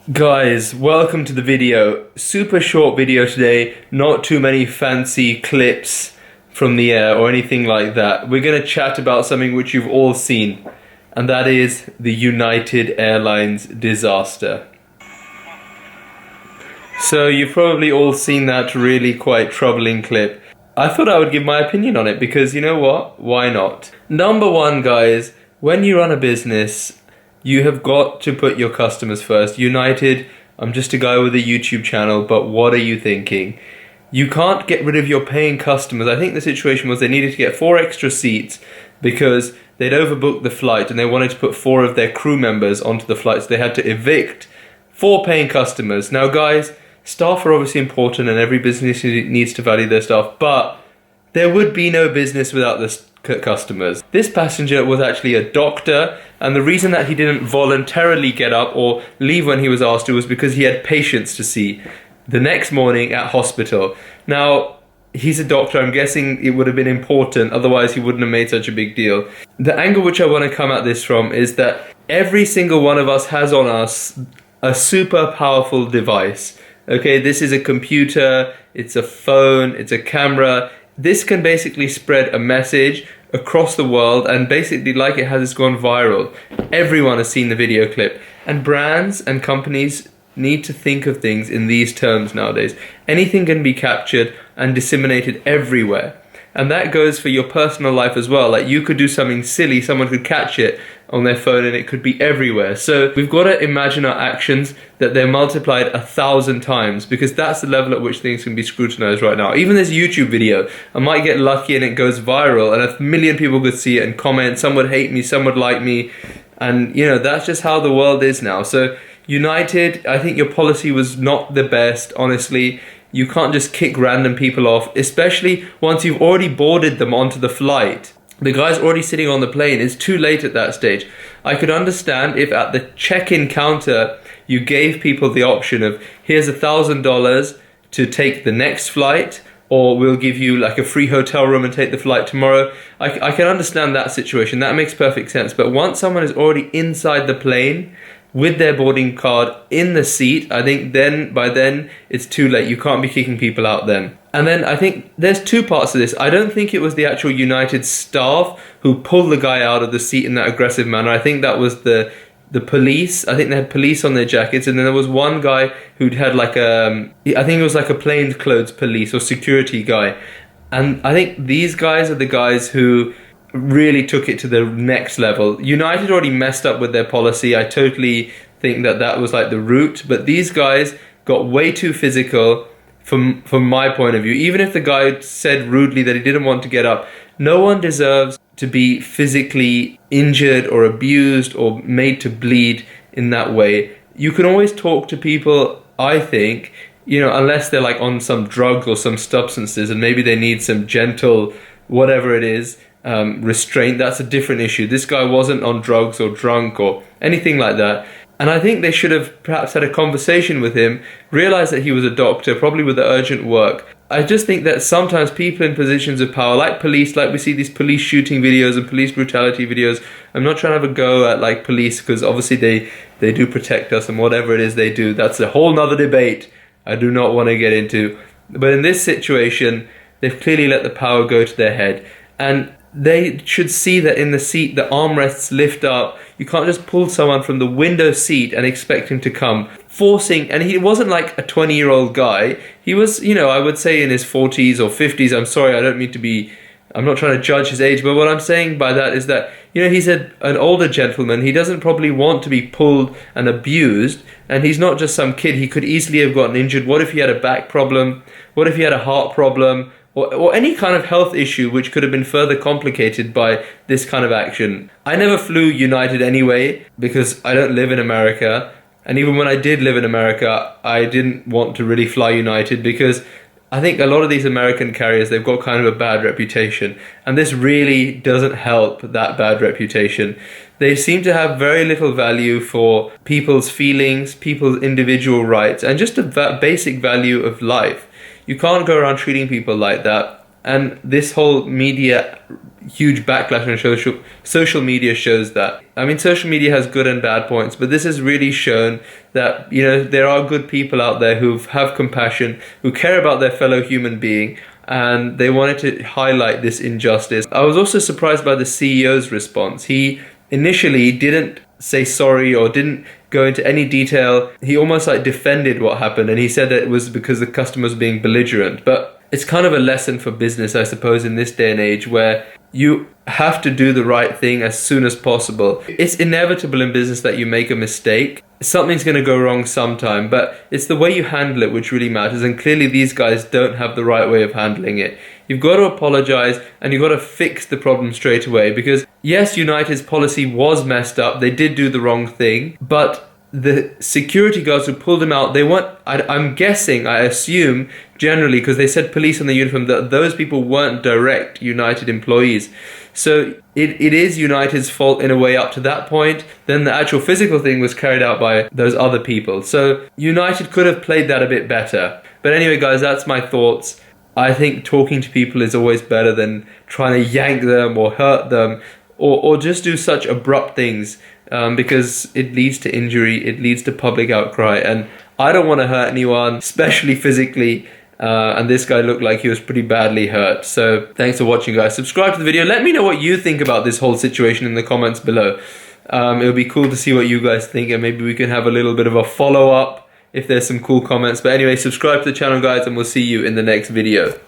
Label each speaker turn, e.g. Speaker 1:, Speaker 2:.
Speaker 1: Guys, welcome to the video. Super short video today, not too many fancy clips from the air or anything like that. We're going to chat about something which you've all seen, and that is the United Airlines disaster. So you've probably all seen that really quite troubling clip. I thought I would give my opinion on it because you know what? Why not? Number one, guys, when you run a business, you have got to put your customers first. United, I'm just a guy with a YouTube channel, but what are you thinking? You can't get rid of your paying customers. I think the situation was they needed to get 4 extra seats because they'd overbooked the flight and they wanted to put 4 of their crew members onto the flight, so they had to evict 4 paying customers. Now guys, staff are obviously important and every business needs to value their staff, but there would be no business without the customers. This passenger was actually a doctor, and the reason that he didn't voluntarily get up or leave when he was asked to was because he had patients to see the next morning at hospital. Now, he's a doctor, I'm guessing it would have been important, otherwise he wouldn't have made such a big deal. The angle which I want to come at this from is that every single one of us has on us a super powerful device. Okay, this is a computer, it's a phone, it's a camera. This can basically spread a message across the world, and basically, like it has, it's gone viral. Everyone has seen the video clip, and brands and companies need to think of things in these terms nowadays. Anything can be captured and disseminated everywhere. And that goes for your personal life as well. Like, you could do something silly, someone could catch it on their phone and it could be everywhere. So we've got to imagine our actions that they're multiplied 1,000 times, because that's the level at which things can be scrutinized right now. Even this YouTube video, I might get lucky and it goes viral and 1 million people could see it and comment. Some would hate me, some would like me. And you know, that's just how the world is now. So United, I think your policy was not the best, honestly. You can't just kick random people off, especially once you've already boarded them onto the flight. The guy's already sitting on the plane. It's too late at that stage. I could understand if at the check-in counter you gave people the option of, here's $1,000 to take the next flight, or we'll give you like a free hotel room and take the flight tomorrow. I can understand that situation. That makes perfect sense. But once someone is already inside the plane with their boarding card in the seat, I think by then it's too late. You can't be kicking people out then. And then I think there's 2 parts to this. I don't think it was the actual United staff who pulled the guy out of the seat in that aggressive manner. I think that was the police. I think they had police on their jackets, and then there was one guy who'd had like I think it was like a plainclothes police or security guy. And I think these guys are the guys who really took it to the next level. United already messed up with their policy. I totally think that was like the root, but these guys got way too physical from my point of view. Even if the guy said rudely that he didn't want to get up, no one deserves to be physically injured or abused or made to bleed in that way. You can always talk to people, I think, you know, unless they're like on some drugs or some substances and maybe they need some gentle, whatever it is, restraint. That's a different issue. This guy wasn't on drugs or drunk or anything like that. And I think they should have perhaps had a conversation with him, realized that he was a doctor, probably with the urgent work. I just think that sometimes people in positions of power, like police, like we see these police shooting videos and police brutality videos. I'm not trying to have a go at like police, because obviously they do protect us and whatever it is they do. That's a whole nother debate I do not want to get into. But in this situation, they've clearly let the power go to their head. And they should see that in the seat, the armrests lift up. You can't just pull someone from the window seat and expect him to come. Forcing, and he wasn't like a 20-year-old guy. He was, you know, I would say in his 40s or 50s. I'm sorry, I'm not trying to judge his age, but what I'm saying by that is that, you know, he's an older gentleman. He doesn't probably want to be pulled and abused, and he's not just some kid. He could easily have gotten injured. What if he had a back problem? What if he had a heart problem? Or any kind of health issue which could have been further complicated by this kind of action. I never flew United anyway because I don't live in America. And even when I did live in America, I didn't want to really fly United because I think a lot of these American carriers, they've got kind of a bad reputation. And this really doesn't help that bad reputation. They seem to have very little value for people's feelings, people's individual rights, and just a basic value of life. You can't go around treating people like that. And this whole media huge backlash on social media shows that. I mean, social media has good and bad points, but this has really shown that, you know, there are good people out there who have compassion, who care about their fellow human being, and they wanted to highlight this injustice. I was also surprised by the CEO's response. He initially didn't say sorry or didn't go into any detail. He almost like defended what happened, and he said that it was because the customer was being belligerent. But it's kind of a lesson for business, I suppose, in this day and age where you have to do the right thing as soon as possible. It's inevitable in business that you make a mistake. Something's going to go wrong sometime, but it's the way you handle it which really matters, and clearly these guys don't have the right way of handling it. You've got to apologize and you've got to fix the problem straight away, because yes, United's policy was messed up, they did do the wrong thing, but the security guards who pulled him out, they weren't, I'm guessing, I assume, generally, because they said police on the uniform, that those people weren't direct United employees. So it is United's fault in a way up to that point. Then the actual physical thing was carried out by those other people. So United could have played that a bit better. But anyway, guys, that's my thoughts. I think talking to people is always better than trying to yank them or hurt them or just do such abrupt things, because it leads to injury, it leads to public outcry, and I don't want to hurt anyone, especially physically, and this guy looked like he was pretty badly hurt. So thanks for watching, guys. Subscribe to the video. Let me know what you think about this whole situation in the comments below. It would be cool to see what you guys think, and maybe we can have a little bit of a follow-up if there's some cool comments. But anyway, subscribe to the channel, guys, and we'll see you in the next video.